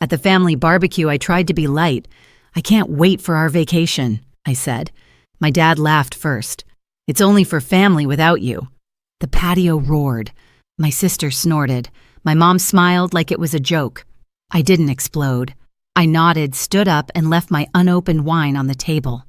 At the family barbecue, I tried to be light. "I can't wait for our vacation," I said. My dad laughed first. "It's only for family without you." The patio roared. My sister snorted. My mom smiled like it was a joke. I didn't explode. I nodded, stood up, and left my unopened wine on the table.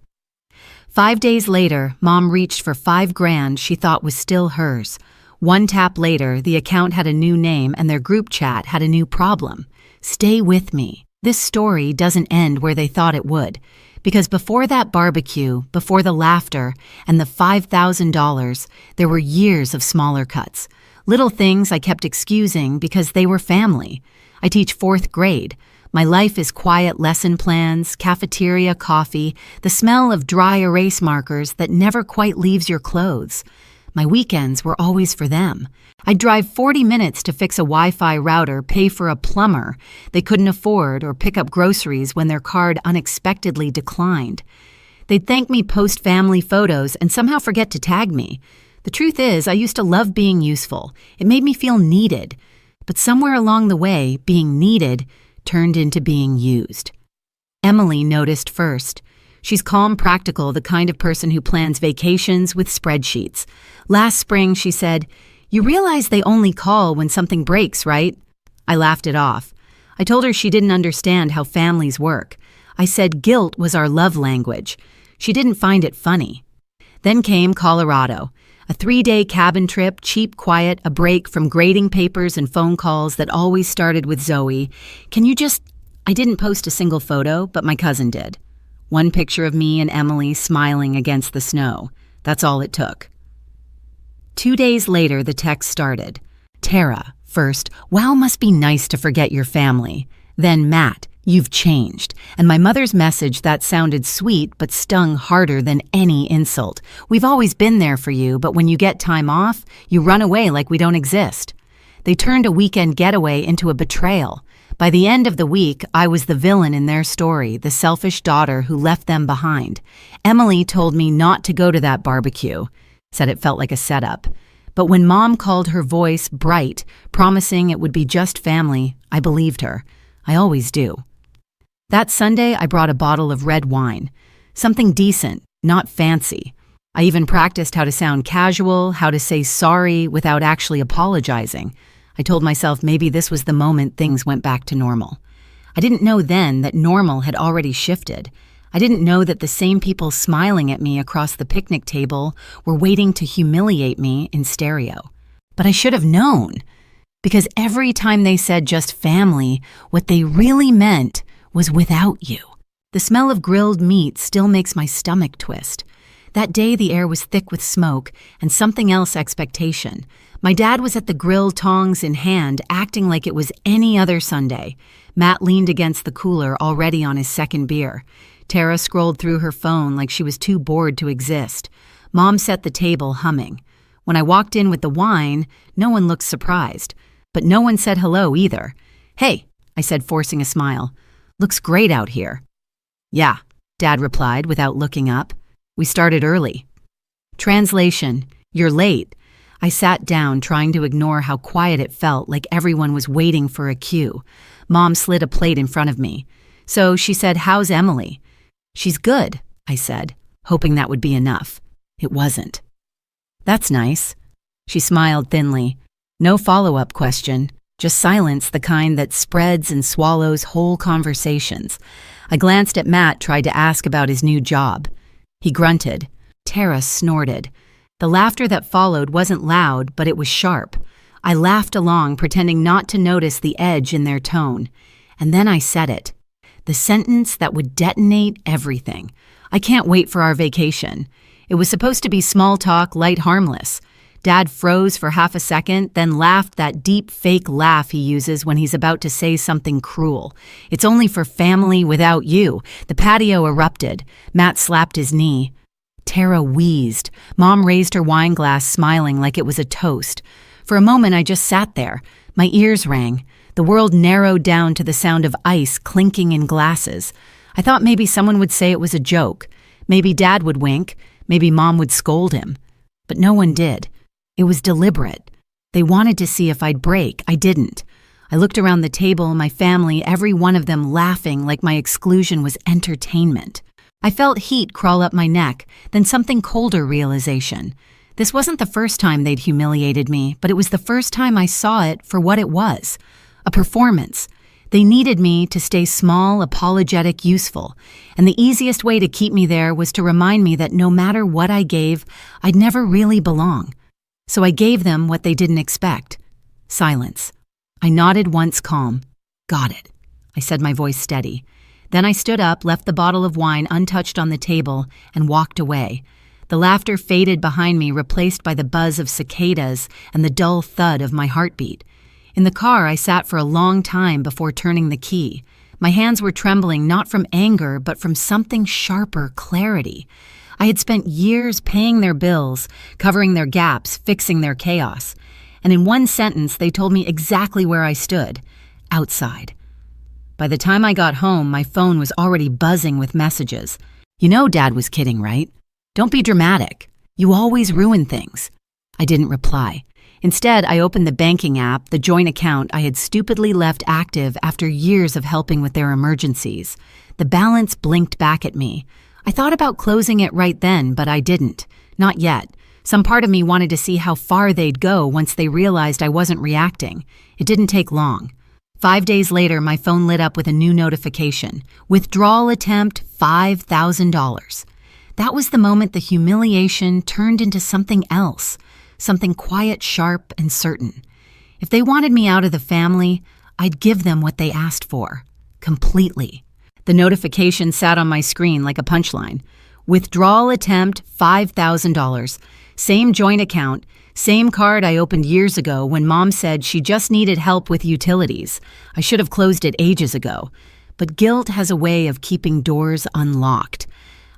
5 days later, Mom reached for $5,000 she thought was still hers. One tap later, the account had a new name and their group chat had a new problem. Stay with me. This story doesn't end where they thought it would. Because before that barbecue, before the laughter, and the $5,000, there were years of smaller cuts. Little things I kept excusing because they were family. I teach 4th grade. My life is quiet lesson plans, cafeteria coffee, the smell of dry erase markers that never quite leaves your clothes. My weekends were always for them. I'd drive 40 minutes to fix a Wi-Fi router, pay for a plumber they couldn't afford, or pick up groceries when their card unexpectedly declined. They'd thank me post-family photos and somehow forget to tag me. The truth is, I used to love being useful. It made me feel needed. But somewhere along the way, being needed turned into being used. Emily noticed first. She's calm, practical, the kind of person who plans vacations with spreadsheets. Last spring, she said, "You realize they only call when something breaks, right?" I laughed it off. I told her she didn't understand how families work. I said guilt was our love language. She didn't find it funny. Then came Colorado. A 3-day cabin trip, cheap, quiet, a break from grading papers and phone calls that always started with Zoey. I didn't post a single photo, but my cousin did. One picture of me and Emily smiling against the snow. That's all it took. 2 days later, the text started. Tara, first, "Wow, must be nice to forget your family." Then Matt, "You've changed." And my mother's message that sounded sweet but stung harder than any insult. "We've always been there for you, but when you get time off, you run away like we don't exist." They turned a weekend getaway into a betrayal. By the end of the week, I was the villain in their story, the selfish daughter who left them behind. Emily told me not to go to that barbecue, said it felt like a setup. But when Mom called her voice bright, promising it would be just family, I believed her. I always do. That Sunday, I brought a bottle of red wine. Something decent, not fancy. I even practiced how to sound casual, how to say sorry without actually apologizing. I told myself maybe this was the moment things went back to normal. I didn't know then that normal had already shifted. I didn't know that the same people smiling at me across the picnic table were waiting to humiliate me in stereo. But I should have known. Because every time they said just family, what they really meant was without you. The smell of grilled meat still makes my stomach twist. That day the air was thick with smoke and something else expectation. My dad was at the grill, tongs in hand, acting like it was any other Sunday. Matt leaned against the cooler, already on his second beer. Tara scrolled through her phone like she was too bored to exist. Mom set the table, humming. When I walked in with the wine, no one looked surprised. But no one said hello either. "Hey," I said, forcing a smile. "Looks great out here." "Yeah," Dad replied without looking up. "We started early." Translation: "You're late." I sat down, trying to ignore how quiet it felt, like everyone was waiting for a cue. Mom slid a plate in front of me. So she said, "How's Emily?" "She's good," I said, hoping that would be enough. It wasn't. "That's nice." She smiled thinly. No follow-up question, just silence, the kind that spreads and swallows whole conversations. I glanced at Matt, tried to ask about his new job. He grunted. Tara snorted. The laughter that followed wasn't loud, but it was sharp. I laughed along, pretending not to notice the edge in their tone. And then I said it. The sentence that would detonate everything. "I can't wait for our vacation." It was supposed to be small talk, light, harmless. Dad froze for half a second, then laughed that deep, fake laugh he uses when he's about to say something cruel. "It's only for family without you." The patio erupted. Matt slapped his knee. Tara wheezed. Mom raised her wine glass, smiling like it was a toast. For a moment, I just sat there. My ears rang. The world narrowed down to the sound of ice clinking in glasses. I thought maybe someone would say it was a joke. Maybe Dad would wink. Maybe Mom would scold him. But no one did. It was deliberate. They wanted to see if I'd break. I didn't. I looked around the table, my family, every one of them laughing like my exclusion was entertainment. I felt heat crawl up my neck, then something colder realization. This wasn't the first time they'd humiliated me, but it was the first time I saw it for what it was. A performance. They needed me to stay small, apologetic, useful, and the easiest way to keep me there was to remind me that no matter what I gave, I'd never really belong. So I gave them what they didn't expect. Silence. I nodded once calm. Got it, I said, my voice steady. Then I stood up, left the bottle of wine untouched on the table, and walked away. The laughter faded behind me, replaced by the buzz of cicadas and the dull thud of my heartbeat. In the car, I sat for a long time before turning the key. My hands were trembling not from anger, but from something sharper, clarity. I had spent years paying their bills, covering their gaps, fixing their chaos. And in one sentence, they told me exactly where I stood. Outside. By the time I got home, my phone was already buzzing with messages. You know Dad was kidding, right? Don't be dramatic. You always ruin things. I didn't reply. Instead, I opened the banking app, the joint account I had stupidly left active after years of helping with their emergencies. The balance blinked back at me. I thought about closing it right then, but I didn't. Not yet. Some part of me wanted to see how far they'd go once they realized I wasn't reacting. It didn't take long. 5 days later, my phone lit up with a new notification. Withdrawal attempt, $5,000. That was the moment the humiliation turned into something else. Something quiet, sharp, and certain. If they wanted me out of the family, I'd give them what they asked for. Completely. The notification sat on my screen like a punchline. Withdrawal attempt, $5,000. Same joint account, same card I opened years ago when Mom said she just needed help with utilities. I should have closed it ages ago. But guilt has a way of keeping doors unlocked.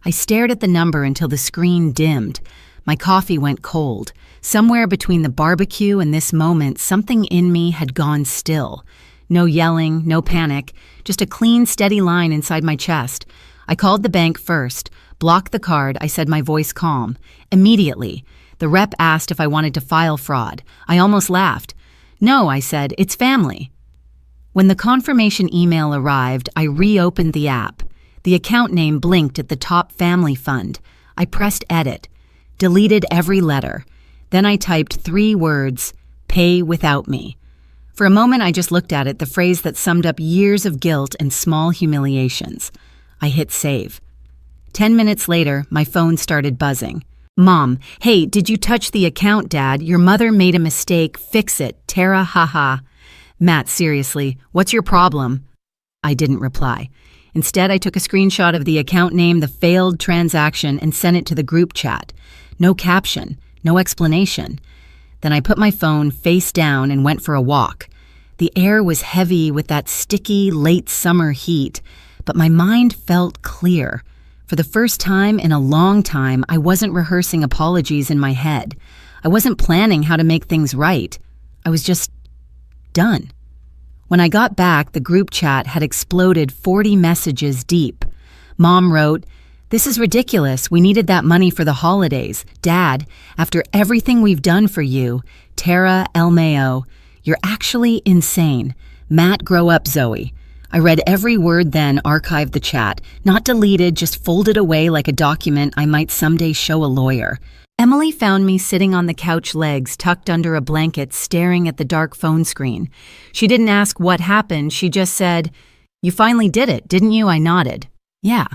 I stared at the number until the screen dimmed. My coffee went cold. Somewhere between the barbecue and this moment, something in me had gone still. No yelling, no panic, just a clean, steady line inside my chest. I called the bank first, blocked the card, I said, my voice calm. Immediately, the rep asked if I wanted to file fraud. I almost laughed. No, I said, it's family. When the confirmation email arrived, I reopened the app. The account name blinked at the top family fund. I pressed edit, deleted every letter. Then I typed 3 words, pay without me. For a moment, I just looked at it, the phrase that summed up years of guilt and small humiliations. I hit save. 10 minutes later, my phone started buzzing. Mom, hey, did you touch the account, Dad? Your mother made a mistake. Fix it. Tara, haha. Matt, seriously, what's your problem? I didn't reply. Instead, I took a screenshot of the account name, the failed transaction, and sent it to the group chat. No caption. No explanation. Then I put my phone face down and went for a walk. The air was heavy with that sticky, late summer heat, but my mind felt clear. For the first time in a long time, I wasn't rehearsing apologies in my head. I wasn't planning how to make things right. I was just done. When I got back, the group chat had exploded 40 messages deep. Mom wrote, "This is ridiculous. We needed that money for the holidays. Dad, after everything we've done for you, Tara LMAO, you're actually insane. Matt, grow up, Zoey." I read every word, then archived the chat. Not deleted, just folded away like a document I might someday show a lawyer. Emily found me sitting on the couch, legs tucked under a blanket, staring at the dark phone screen. She didn't ask what happened. She just said, "You finally did it, didn't you?" I nodded. "Yeah."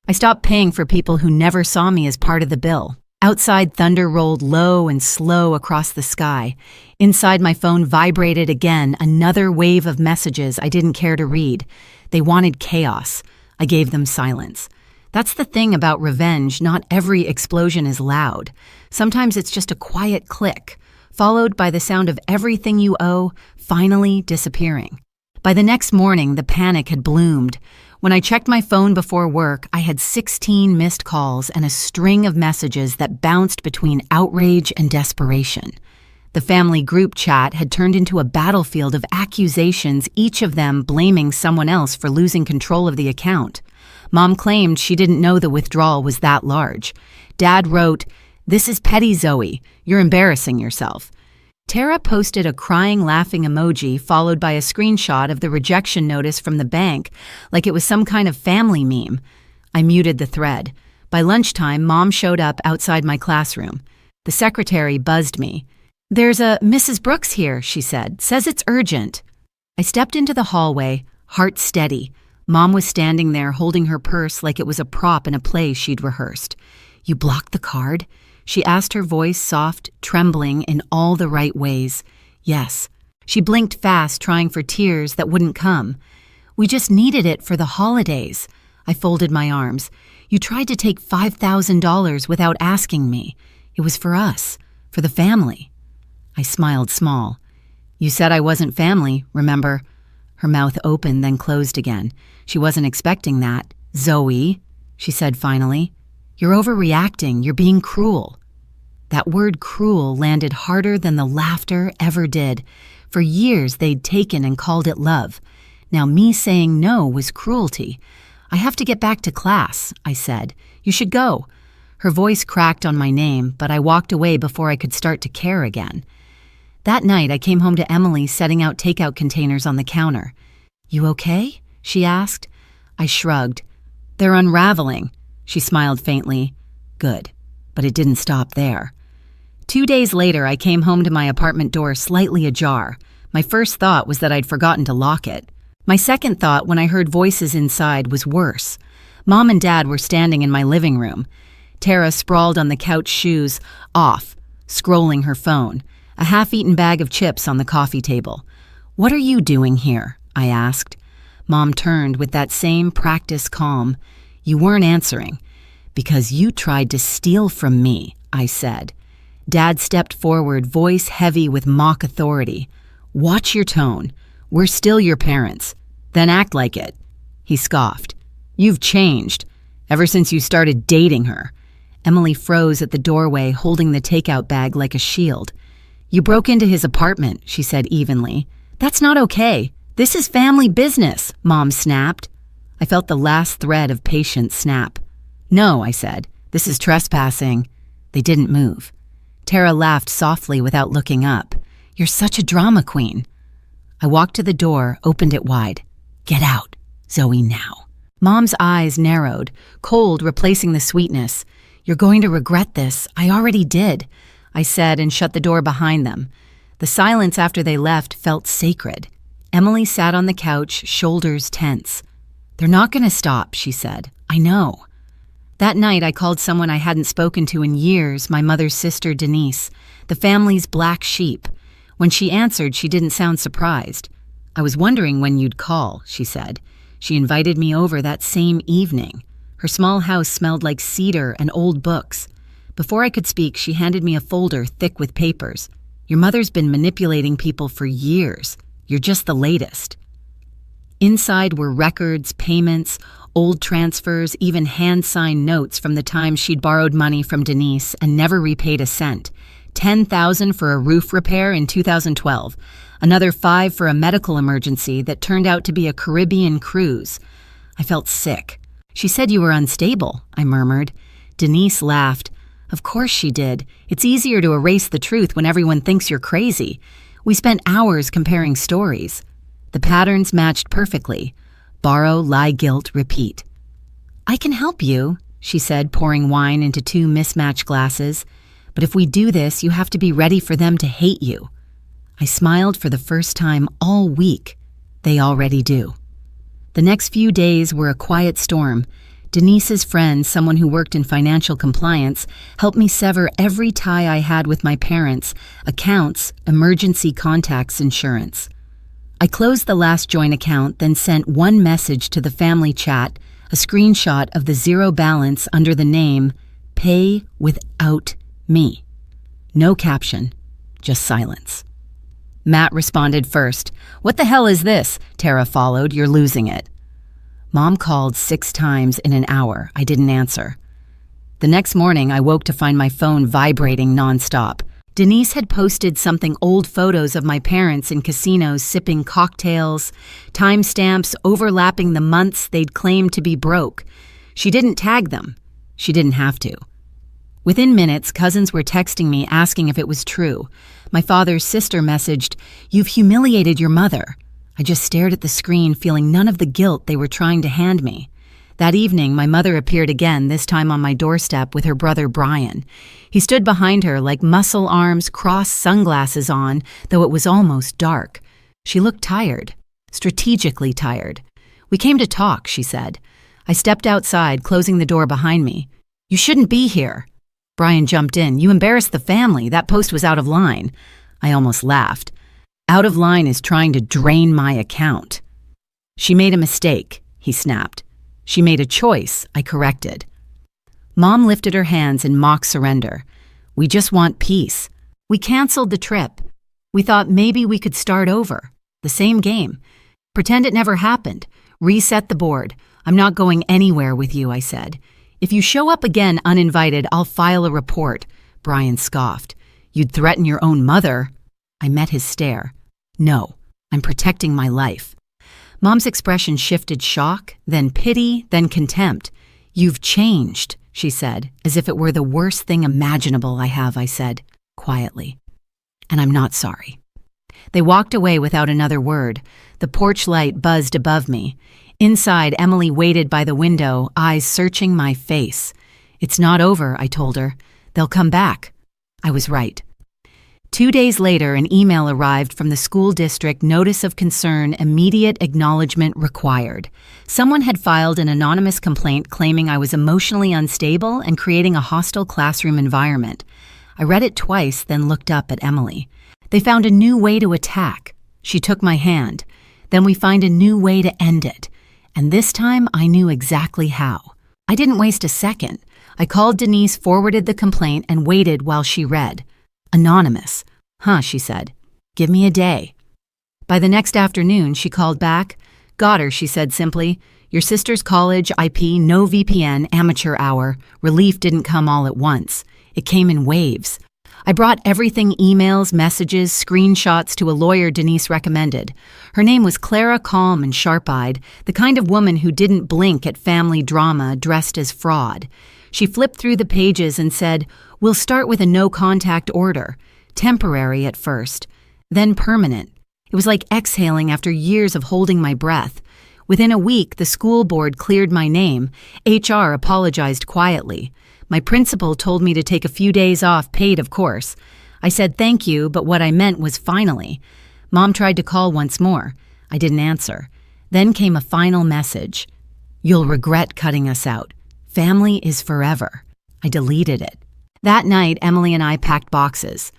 I stopped paying for people who never saw me as part of the bill. Outside, thunder rolled low and slow across the sky. Inside, my phone vibrated again, another wave of messages I didn't care to read. They wanted chaos. I gave them silence. That's the thing about revenge. Not every explosion is loud. Sometimes it's just a quiet click, followed by the sound of everything you owe finally disappearing. By the next morning, the panic had bloomed. When I checked my phone before work, I had 16 missed calls and a string of messages that bounced between outrage and desperation. The family group chat had turned into a battlefield of accusations, each of them blaming someone else for losing control of the account. Mom claimed she didn't know the withdrawal was that large. Dad wrote, "This is petty, Zoey. You're embarrassing yourself." Tara posted a crying, laughing emoji followed by a screenshot of the rejection notice from the bank, like it was some kind of family meme. I muted the thread. By lunchtime, Mom showed up outside my classroom. The secretary buzzed me. "There's a Mrs. Brooks here," she said. "Says it's urgent." I stepped into the hallway, heart steady. Mom was standing there holding her purse like it was a prop in a play she'd rehearsed. "You blocked the card?" She asked, her voice soft, trembling in all the right ways. "Yes." She blinked fast, trying for tears that wouldn't come. "We just needed it for the holidays." I folded my arms. "You tried to take $5,000 without asking me. It was for us, for the family." I smiled small. "You said I wasn't family, remember?" Her mouth opened, then closed again. She wasn't expecting that. "Zoey," she said finally, "you're overreacting. You're being cruel." That word cruel landed harder than the laughter ever did. For years they'd taken and called it love. Now me saying no was cruelty. "I have to get back to class," I said. "You should go." Her voice cracked on my name, but I walked away before I could start to care again. That night I came home to Emily setting out takeout containers on the counter. "You okay?" she asked. I shrugged. "They're unraveling." She smiled faintly. "Good." But it didn't stop there. 2 days later, I came home to my apartment door slightly ajar. My first thought was that I'd forgotten to lock it. My second thought, when I heard voices inside, was worse. Mom and Dad were standing in my living room. Tara sprawled on the couch, shoes off, scrolling her phone, a half-eaten bag of chips on the coffee table. "What are you doing here?" I asked. Mom turned with that same practice calm. "You weren't answering." "Because you tried to steal from me," I said. Dad stepped forward, voice heavy with mock authority. "Watch your tone. We're still your parents. Then act like it." He scoffed. "You've changed. Ever since you started dating her." Emily froze at the doorway, holding the takeout bag like a shield. "You broke into his apartment," she said evenly. "That's not okay. This is family business," Mom snapped. I felt the last thread of patience snap. "No," I said. "This is trespassing." They didn't move. Tara laughed softly without looking up. "You're such a drama queen." I walked to the door, opened it wide. "Get out, Zoey, now." Mom's eyes narrowed, cold replacing the sweetness. "You're going to regret this. I already did," I said and shut the door behind them. The silence after they left felt sacred. Emily sat on the couch, shoulders tense. "They're not going to stop," she said. "I know." That night, I called someone I hadn't spoken to in years, my mother's sister, Denise, the family's black sheep. When she answered, she didn't sound surprised. "I was wondering when you'd call," she said. She invited me over that same evening. Her small house smelled like cedar and old books. Before I could speak, she handed me a folder thick with papers. "Your mother's been manipulating people for years. You're just the latest." Inside were records, payments, old transfers, even hand-signed notes from the time she'd borrowed money from Denise and never repaid a cent. $10,000 for a roof repair in 2012. Another $5,000 for a medical emergency that turned out to be a Caribbean cruise. I felt sick. "She said you were unstable," I murmured. Denise laughed. "Of course she did. It's easier to erase the truth when everyone thinks you're crazy." We spent hours comparing stories. The patterns matched perfectly. Borrow, lie, guilt, repeat. "I can help you," she said, pouring wine into 2 mismatched glasses. "But if we do this, you have to be ready for them to hate you." I smiled for the first time all week. They already do. The next few days were a quiet storm. Denise's friend, someone who worked in financial compliance, helped me sever every tie I had with my parents, accounts, emergency contacts, insurance. I closed the last joint account, then sent one message to the family chat, a screenshot of the zero balance under the name, "Pay without me." No caption, just silence. Matt responded first. "What the hell is this?" Tara followed. "You're losing it." Mom called 6 times in an hour. I didn't answer. The next morning, I woke to find my phone vibrating nonstop. Denise had posted something old photos of my parents in casinos sipping cocktails, timestamps overlapping the months they'd claimed to be broke. She didn't tag them. She didn't have to. Within minutes, cousins were texting me asking if it was true. My father's sister messaged, "You've humiliated your mother." I just stared at the screen, feeling none of the guilt they were trying to hand me. That evening, my mother appeared again, this time on my doorstep with her brother Brian. He stood behind her like muscle arms, crossed sunglasses on, though it was almost dark. She looked tired, strategically tired. "We came to talk," she said. I stepped outside, closing the door behind me. "You shouldn't be here." Brian jumped in. "You embarrassed the family. That post was out of line." I almost laughed. "Out of line is trying to drain my account." "She made a mistake," he snapped. "She made a choice," I corrected. Mom lifted her hands in mock surrender. "We just want peace." We canceled the trip. We thought maybe we could start over. The same game. Pretend it never happened. Reset the board. "I'm not going anywhere with you," I said. "If you show up again uninvited, I'll file a report." Brian scoffed. "You'd threaten your own mother." I met his stare. "No, I'm protecting my life." Mom's expression shifted shock, then pity, then contempt. "You've changed," she said, as if it were the worst thing imaginable I said, quietly. "And I'm not sorry." They walked away without another word. The porch light buzzed above me. Inside, Emily waited by the window, eyes searching my face. "It's not over," I told her. "They'll come back." I was right. 2 days later, an email arrived from the school district, notice of concern, immediate acknowledgement required. Someone had filed an anonymous complaint claiming I was emotionally unstable and creating a hostile classroom environment. I read it twice, then looked up at Emily. "They found a new way to attack." She took my hand. "Then we find a new way to end it." And this time, I knew exactly how. I didn't waste a second. I called Denise, forwarded the complaint, and waited while she read. "Anonymous." "Huh," she said. "Give me a day." By the next afternoon, she called back. "Got her," she said simply. "Your sister's college, IP, no VPN, amateur hour. Relief didn't come all at once. It came in waves." I brought everything, emails, messages, screenshots, to a lawyer Denise recommended. Her name was Clara, calm and sharp-eyed, the kind of woman who didn't blink at family drama dressed as fraud. She flipped through the pages and said, "We'll start with a no-contact order. Temporary at first, then permanent." It was like exhaling after years of holding my breath. Within a week, the school board cleared my name. HR apologized quietly. My principal told me to take a few days off, paid of course. I said thank you, but what I meant was finally. Mom tried to call once more. I didn't answer. Then came a final message. "You'll regret cutting us out. Family is forever." I deleted it. That night, Emily and I packed boxes.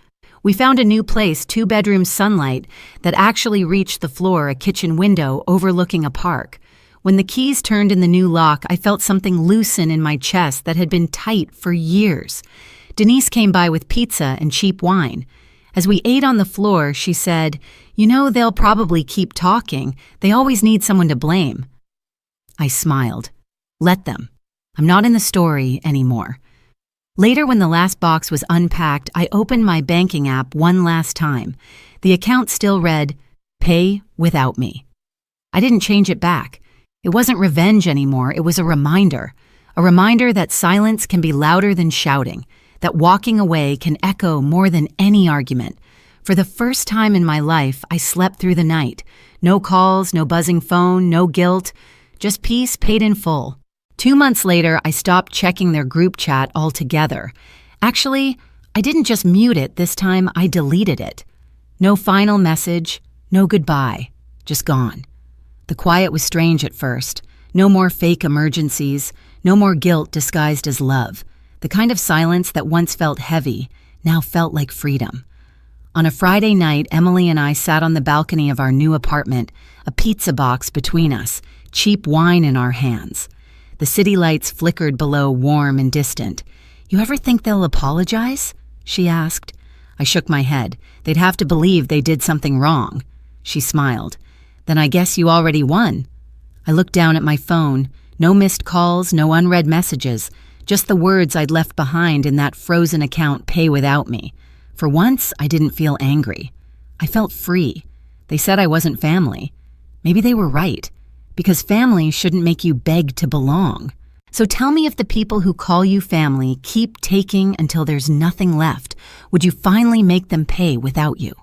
We found a new place, 2-bedroom sunlight, that actually reached the floor, a kitchen window overlooking a park. When the keys turned in the new lock, I felt something loosen in my chest that had been tight for years. Denise came by with pizza and cheap wine. As we ate on the floor, she said, "You know, they'll probably keep talking. They always need someone to blame." I smiled. Let them. I'm not in the story anymore. Later, when the last box was unpacked, I opened my banking app one last time. The account still read, "Pay without me." I didn't change it back. It wasn't revenge anymore, it was a reminder that silence can be louder than shouting, that walking away can echo more than any argument. For the first time in my life, I slept through the night. No calls, no buzzing phone, no guilt, just peace paid in full. 2 months later, I stopped checking their group chat altogether. Actually, I didn't just mute it, this time I deleted it. No final message, no goodbye, just gone. The quiet was strange at first. No more fake emergencies, no more guilt disguised as love. The kind of silence that once felt heavy now felt like freedom. On a Friday night, Emily and I sat on the balcony of our new apartment, a pizza box between us, cheap wine in our hands. The city lights flickered below, warm and distant. "You ever think they'll apologize?" she asked. I shook my head. "They'd have to believe they did something wrong." She smiled. "Then I guess you already won." I looked down at my phone. No missed calls, no unread messages, just the words I'd left behind in that frozen account, "Pay without me." For once, I didn't feel angry. I felt free. They said I wasn't family. Maybe they were right, because family shouldn't make you beg to belong. So tell me, if the people who call you family keep taking until there's nothing left, would you finally make them pay without you?